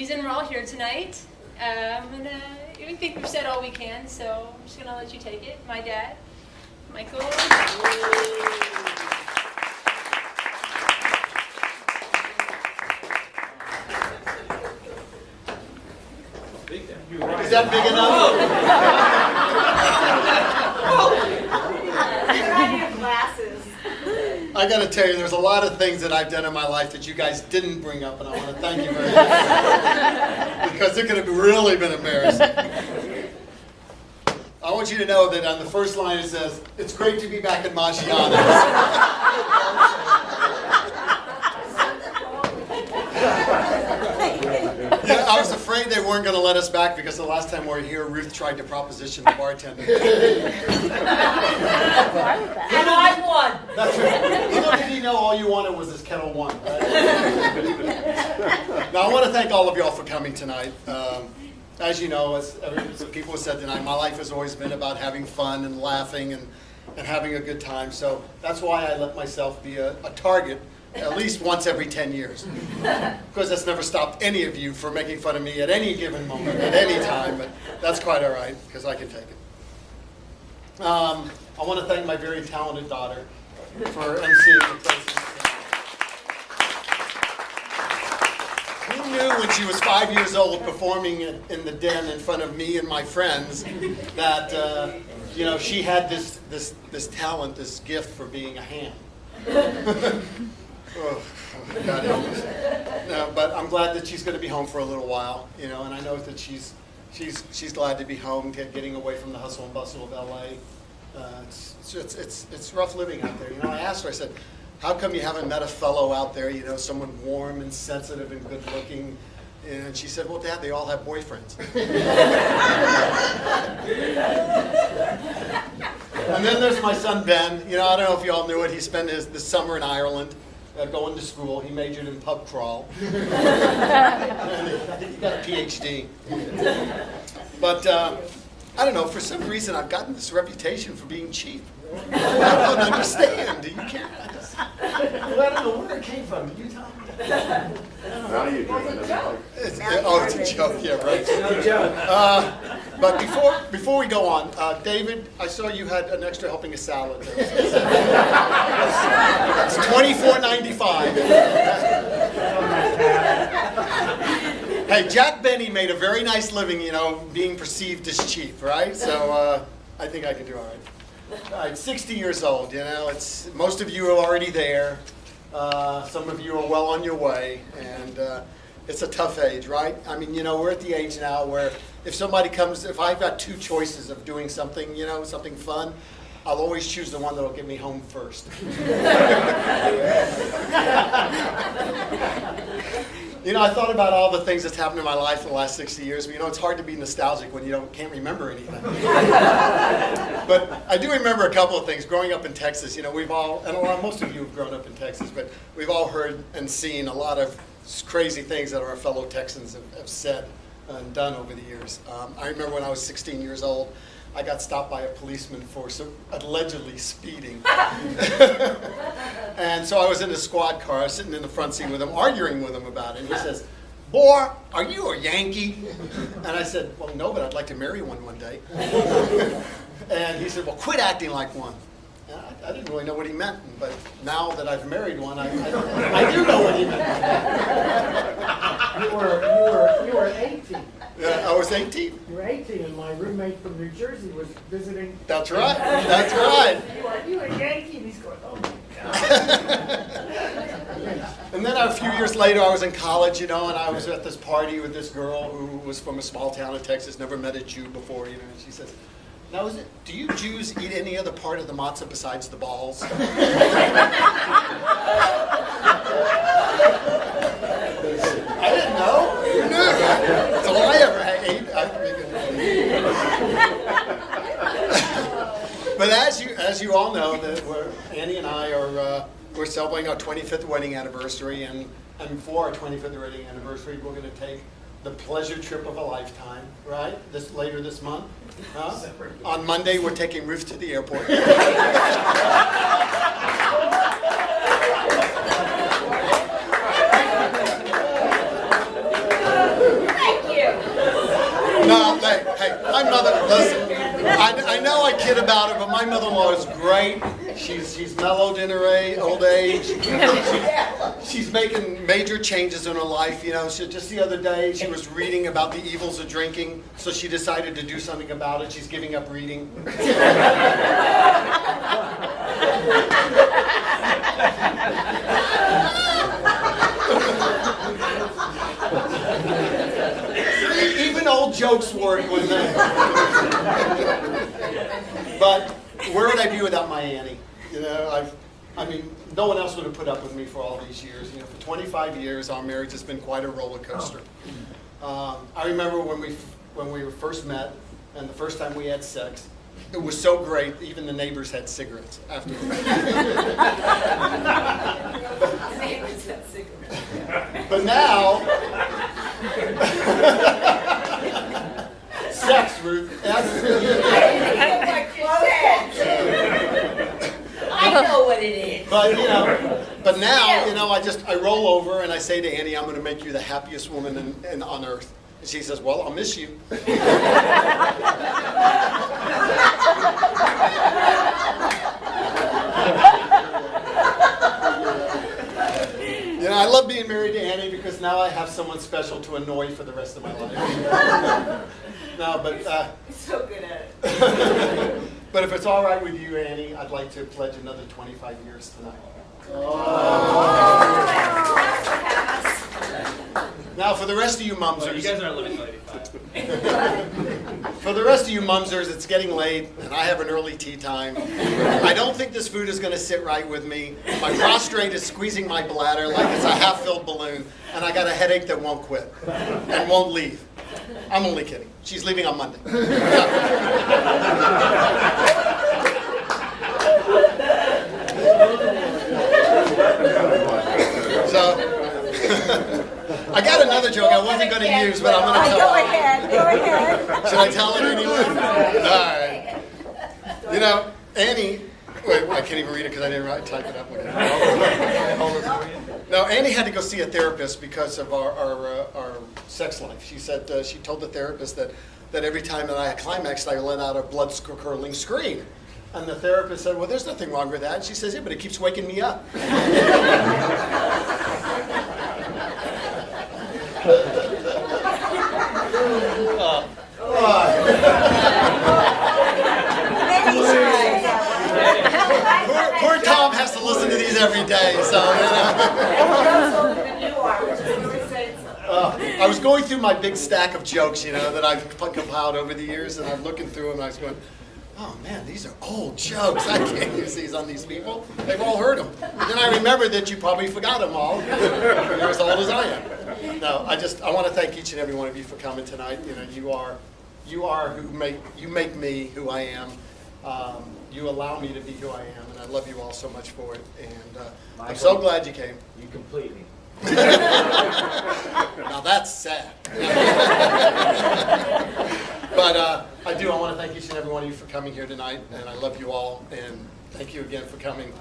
reason we're all here tonight. I think we've said all we can, so I'm just going to let you take it. My dad, Michael. Is that big enough? I got to tell you, there's a lot of things that I've done in my life that you guys didn't bring up, and I want to thank you very much because it could have really been embarrassing. I want you to know that on the first line it says, "It's great to be back in Maggiano's." Yeah, I was afraid they weren't going to let us back because the last time we were here, Ruth tried to proposition the bartender. And I won. That's right. Little did he know all you wanted was this kettle one. Right? Now, I want to thank all of y'all for coming tonight. As you know, as people have said tonight, my life has always been about having fun and laughing and having a good time. So that's why I let myself be a target at least once every 10 years. Because that's never stopped any of you from making fun of me at any given moment, at any time. But that's quite all right, because I can take it. I want to thank my very talented daughter for emceeing the place. Who knew when she was 5 years old performing in the den in front of me and my friends that she had this talent, this gift for being a ham. Oh, God help us. No, but I'm glad that she's going to be home for a little while, and I know that she's glad to be home, getting away from the hustle and bustle of LA. It's rough living out there. I asked her, I said, how come you haven't met a fellow out there, someone warm and sensitive and good looking? And she said, well, Dad, they all have boyfriends. And then there's my son, Ben. I don't know if you all knew it. He spent the summer in Ireland going to school. He majored in pub crawl. And I think he got a PhD. But I don't know, for some reason I've gotten this reputation for being cheap. I don't understand. Do you care? I don't know where it came from. Did you tell me? Now you're doing it. It's a joke. Yeah, right. It's no joke. But before we go on, David, I saw you had an extra helping of salad there. It's $24.95. Hey, Jack Benny made a very nice living, being perceived as cheap, right? So I think I can do all right. All right, 60 years old, it's most of you are already there. Some of you are well on your way, and it's a tough age, right? I mean, we're at the age now where if I've got two choices of doing something, something fun, I'll always choose the one that'll get me home first. I thought about all the things that's happened in my life in the last 60 years. But, it's hard to be nostalgic when you can't remember anything. But I do remember a couple of things. Growing up in Texas, most of you have grown up in Texas, but we've all heard and seen a lot of crazy things that our fellow Texans have said and done over the years. I remember when I was 16 years old, I got stopped by a policeman for allegedly speeding. And so I was in a squad car, sitting in the front seat with him, arguing with him about it. And he says, "Boy, are you a Yankee?" And I said, "Well, no, but I'd like to marry one day." And he said, "Well, quit acting like one." And I didn't really know what he meant, but now that I've married one, I do know what he meant. You were 18. I was 18. You were 18, and my roommate from New Jersey was visiting. That's right. That's right. You were a Yankee, and he's going, oh my God. And then a few years later, I was in college, and I was at this party with this girl who was from a small town in Texas, never met a Jew before, and she says, "Now, do you Jews eat any other part of the matzah besides the balls?" I didn't know. You knew. That's all I ever ate. But as you all know, that Annie and I we're celebrating our 25th wedding anniversary, and for our 25th wedding anniversary, we're going to take the pleasure trip of a lifetime, right? Later this month. On Monday, we're taking Ruth to the airport. Hey, my mother, listen, I know I kid about her, but my mother-in-law is great. She's mellowed in her old age. She's making major changes in her life. You know, just the other day, she was reading about the evils of drinking, so she decided to do something about it. She's giving up reading. Even old jokes work when they... But where would I be without my Annie? You know, I mean, no one else would have put up with me for all these years. You know, for 25 years, our marriage has been quite a roller coaster. I remember when we were first met, and the first time we had sex. It was so great, even the neighbors had cigarettes afterwards. But now, sex, Ruth. I know what it is. But but now, I roll over and I say to Annie, I'm going to make you the happiest woman on earth. And she says, well, I'll miss you. I love being married to Annie because now I have someone special to annoy for the rest of my life. No, but so good at it. but if it's all right with you, Annie, I'd like to pledge another 25 years tonight. Now, for the rest of you mumsers, You guys aren't living till 85. for the rest of you mumsers, it's getting late, and I have an early tea time. I don't think this food is going to sit right with me. My prostrate is squeezing my bladder like it's a half-filled balloon, and I got a headache that won't quit and won't leave. I'm only kidding. She's leaving on Monday. So, I got another joke I wasn't going to use, but I'm going to tell Go it. ahead, go ahead. Should I tell it anyway? All right. Annie, wait, I can't even read it because I didn't type it up. No, Annie had to go see a therapist because of our sex life. She said she told the therapist that every time that I climaxed, I let out a blood-curdling scream. And the therapist said, well, there's nothing wrong with that. And she says, yeah, but it keeps waking me up. Poor Tom has to listen to these every day, so I was going through my big stack of jokes, that I've compiled over the years, and I'm looking through them, and I was going, oh man, these are old jokes. I can't use these on these people. They've all heard them. And then I remember that you probably forgot them all. You're as old as I am. No, I want to thank each and every one of you for coming tonight. You make me who I am. You allow me to be who I am, and I love you all so much for it. And I'm so glad you came. You complete me. Now that's sad. But I want to thank each and every one of you for coming here tonight, and I love you all, and thank you again for coming.